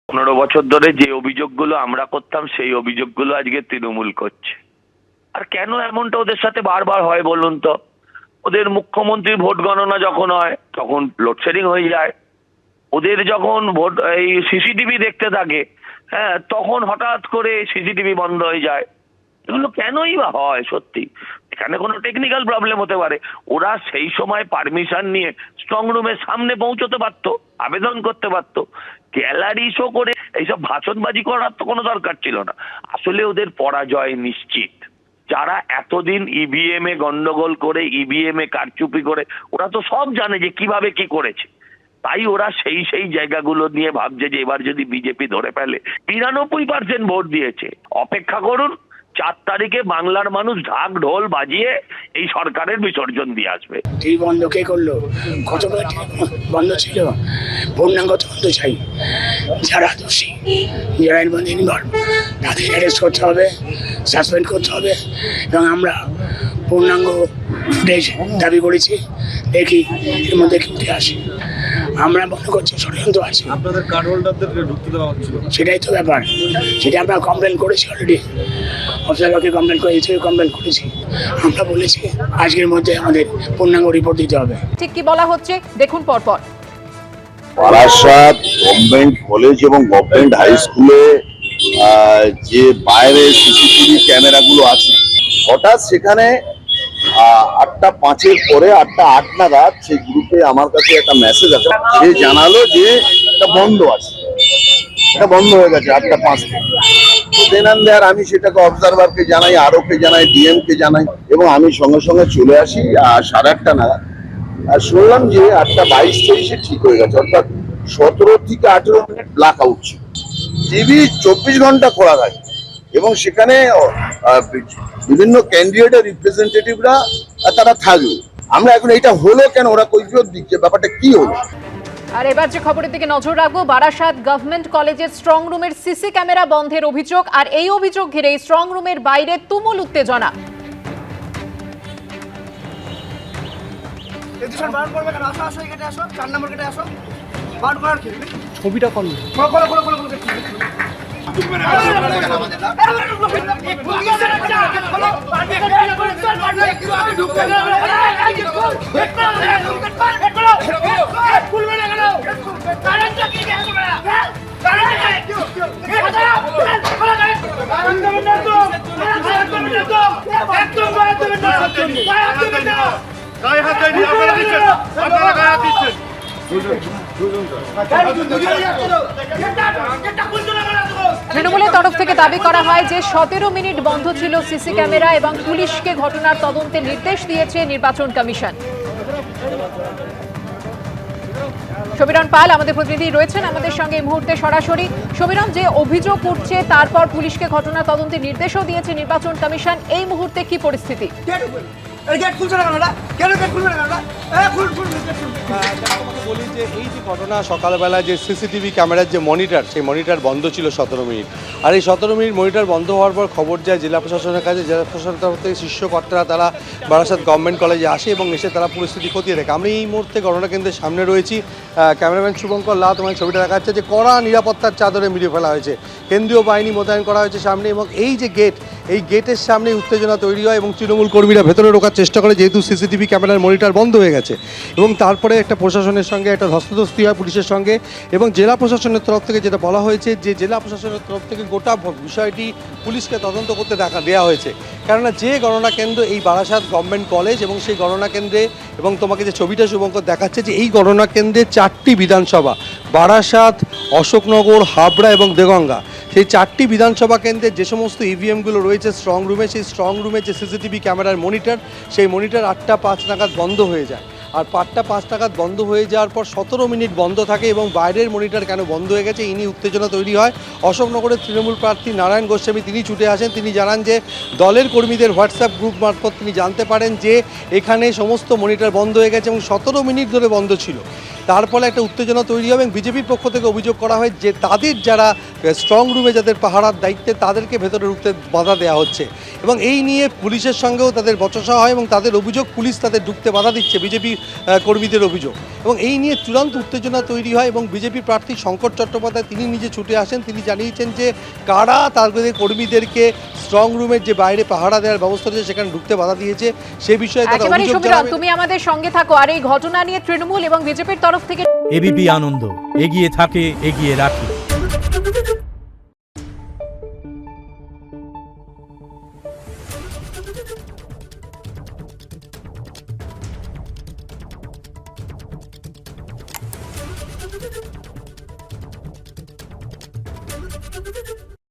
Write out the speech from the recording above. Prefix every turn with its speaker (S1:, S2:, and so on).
S1: 15 বছর ধরে যে অভিযোগগুলো আমরা করতাম সেই অভিযোগগুলো আজকে তৃণমূল করছে। আর কেন এমনটা ওদের সাথে বারবার হয় বলুন তো? ওদের মুখ্যমন্ত্রীর ভোট গণনা যখন হয় তখন লোডশেডিং হয়ে যায়। ওদের যখন ভোট এই সিসিটিভি দেখতে থাকে, হ্যাঁ, তখন হঠাৎ করে সিসিটিভি বন্ধ হয়ে যায়। এগুলো কেনই বা হয়? সত্যি এখানে কোনো টেকনিক্যাল প্রবলেম হতে পারে। ওরা সেই সময় পারমিশন নিয়ে স্ট্রং রুমের সামনে পৌঁছতে পারতো, আবেদন করতে পারতো। গ্যালারি শো করে এইসব ভাষণবাজি করার তো কোনো দরকার ছিল না। আসলে ওদের পরাজয় নিশ্চিত। যারা এতদিন ইভিএম এ গন্ডগোল করে, ইভিএম এ কারচুপি করে, ওরা তো সব জানে যে কিভাবে কি করেছে। তাই ওরা সেই জায়গাগুলো নিয়ে ভাবছে যে এবার যদি বিজেপি ধরে ফেলে। 92% ভোট দিয়েছে। অপেক্ষা করুন, 4 তারিখে বাংলার মানুষ ঢাক ঢোল বাজিয়ে এই সরকারের বিসর্জন দিয়ে আসবে।
S2: টিভি বন্ধ কে করলো? কতগুলো বন্ধ ছিল। পূর্ণাঙ্গ তদন্ত চাই। যারা দোষী, যারা এর মধ্যে ইনভলভ, তাদের অ্যারেস্ট করতে হবে, সাসপেন্ড করতে হবে। এবং আমরা পূর্ণাঙ্গ ফুটেজ দাবি করেছি। দেখি এর মধ্যে কি উঠে আসে। আমরা মনে করছি ষড়যন্ত্র আছে।
S3: আপনাদের কার্ড হোল্ডারদের ঢুকতে দেওয়া হচ্ছিল,
S2: সেটাই তো ব্যাপার। সেটা আমরা কমপ্লেন করেছি অলরেডি। অফিসারকে কমপ্লেন করেছি। আমরা বলেছি আজকের মধ্যে আমাদের পূর্ণাঙ্গ রিপোর্ট দিতে হবে।
S4: ঠিক কি বলা হচ্ছে দেখুন পরপর।
S5: বারাসাত গভর্নমেন্ট কলেজ এবং গভর্নমেন্ট হাই স্কুলে যে বাইরে সিসিটিভি ক্যামেরাগুলো আছে, হঠাৎ সেখানে 8:05 পরে 8:08 নাগাদ সেই গ্রুপে আমার কাছে একটা মেসেজ আছে। সে জানালো যে এটা বন্ধ আছে, এটা বন্ধ হয়ে গেছে 8:05 থেকে। দেন অ্যান্ড দেয়ার আমি সেটাকে অবজারভারকে জানাই, আরোকে জানাই, ডিএম কে জানাই, এবং আমি সঙ্গে সঙ্গে চলে আসি 8:30 নাগাদ। আর শুনলাম যে 8:22-23 ঠিক হয়ে গেছে, অর্থাৎ 17 থেকে 18 মিনিট ব্ল্যাক আউট ছিল। টিভি 24 ঘন্টা খোলা থাকে এবং সেখানে বিভিন্ন ক্যান্ডিডেটের রিপ্রেজেন্টেটিভরা তারা থাকবে। আমরা এখন এটা হলো কেন, ওরা কৈফিয়ত দিচ্ছে, ব্যাপারটা কি হলো।
S4: আর এবার যে খবরের দিকে নজর রাখবো, বারাসাত গভর্নমেন্ট কলেজের স্ট্রং রুমের সিসি ক্যামেরা বন্ধের অভিযোগ। আর এই অভিযোগ ঘিরে স্ট্রং রুমের বাইরে তুমুল উত্তেজনা।
S3: ছবিটা করলো
S4: তৃণমূলের তরফ থেকে দাবি করা হয় যে 17 মিনিট বন্ধ ছিল সিসি ক্যামেরা এবং পুলিশকে ঘটনার তদন্তে নির্দেশ দিয়েছে নির্বাচন কমিশন। সমীরণ পাল আমাদের প্রতিনিধি রয়েছেন আমাদের সঙ্গে এই মুহূর্তে সরাসরি। সমীরণ, যে অভিযোগ উঠছে তারপর পুলিশকে ঘটনা তদন্তে নির্দেশও দিয়েছে নির্বাচন কমিশন, এই মুহূর্তে কি পরিস্থিতি?
S3: বলি যে এই যে ঘটনা, সকালবেলা যে সিসিটিভি ক্যামেরার যে মনিটর, সেই মনিটর বন্ধ ছিল 17 মিনিট। আর এই 17 মিনিট মনিটর বন্ধ হওয়ার পর খবর যায় জেলা প্রশাসনের কাছে। জেলা প্রশাসনের তরফ থেকে শীর্ষকর্তারা তারা বারাসাত গভর্নমেন্ট কলেজে আসে এবং এসে তারা পরিস্থিতি খতিয়ে দেখে। আমি এই মুহূর্তে ঘটনা কেন্দ্রের সামনে রয়েছি। ক্যামেরাম্যান শুভঙ্কর লাল তোমার ছবিটা দেখাচ্ছে যে কড়া নিরাপত্তার চাদরে মিলিয়ে ফেলা হয়েছে, কেন্দ্রীয় বাহিনী মোতায়েন করা হয়েছে সামনে। এবং এই যে গেট, এই গেটের সামনে উত্তেজনা তৈরি হয় এবং তৃণমূল কর্মীরা ভেতরে ঢোকার চেষ্টা করে, যেহেতু সিসিটিভি ক্যামেরার মনিটর বন্ধ হয়ে গেছে। এবং তারপরে একটা প্রশাসনের সঙ্গে একটা ধস্তাধস্তি হয় পুলিশের সঙ্গে। এবং জেলা প্রশাসনের তরফ থেকে যেটা বলা হয়েছে যে জেলা প্রশাসনের তরফ থেকে গোটা বিষয়টি পুলিশকে তদন্ত করতে দেওয়া হয়েছে। কেননা যে গণনা কেন্দ্র এই বারাসাত গভর্নমেন্ট কলেজ, এবং সেই গণনা কেন্দ্রে, এবং তোমাকে যে ছবিটা শুভঙ্কর দেখাচ্ছে যে এই গণনা কেন্দ্রে 4টি বিধানসভা, বারাসাত, অশোকনগর, হাবড়া এবং দেগঙ্গা, সেই 4টি বিধানসভা কেন্দ্রে যে সমস্ত ইভিএমগুলো রয়েছে স্ট্রং রুমে, সেই স্ট্রং রুমে যে সিসিটিভি ক্যামেরার মনিটর, সেই মনিটর 8:05 নাগাদ বন্ধ হয়ে যায়। আর 8:05 নাগাদ বন্ধ হয়ে যাওয়ার পর 17 মিনিট বন্ধ থাকে। এবং বাইরের মনিটর কেন বন্ধ হয়ে গেছে এই নিয়ে উত্তেজনা তৈরি হয়। অশোকনগরের তৃণমূল প্রার্থী নারায়ণ গোস্বামী তিনি ছুটে আসেন। তিনি জানান যে দলের কর্মীদের হোয়াটসঅ্যাপ গ্রুপ মারফত তিনি জানতে পারেন যে এখানে সমস্ত মনিটর বন্ধ হয়ে গেছে এবং 17 মিনিট ধরে বন্ধ ছিল। তার ফলে একটা উত্তেজনা তৈরি হবে এবং বিজেপির পক্ষ থেকে অভিযোগ করা হয় যে তাদের যারা স্ট্রং রুমে যাদের পাহারার দায়িত্বে তাদেরকে ভেতরে ঢুকতে বাধা দেওয়া হচ্ছে এবং এই নিয়ে পুলিশের সঙ্গেও তাদের বচসা হয় এবং তাদের অভিযোগ পুলিশ তাদের ঢুকতে বাধা দিচ্ছে, বিজেপি কর্মীদের অভিযোগ, এবং এই নিয়ে চূড়ান্ত উত্তেজনা তৈরি হয় এবং বিজেপি প্রার্থী শঙ্কর চট্টোপাধ্যায় তিনি নিজে ছুটে আসেন। তিনি জানিয়েছেন যে কারা তাদের কর্মীদেরকে স্ট্রং রুমের যে বাইরে পাহারা দেওয়ার ব্যবস্থা রয়েছে সেখানে ঢুকতে বাধা দিয়েছে সে বিষয়ে তারা
S4: একেবারে
S3: অভিযোগ
S4: সমীরণ,
S3: জানাবেন।
S4: তুমি আমাদের সঙ্গে থাকো আর এই ঘটনা নিয়ে তৃণমূল এবং বিজেপির তরফ থেকে
S6: এবিপি আনন্দ এগিয়ে থাকে, এগিয়ে রাখে।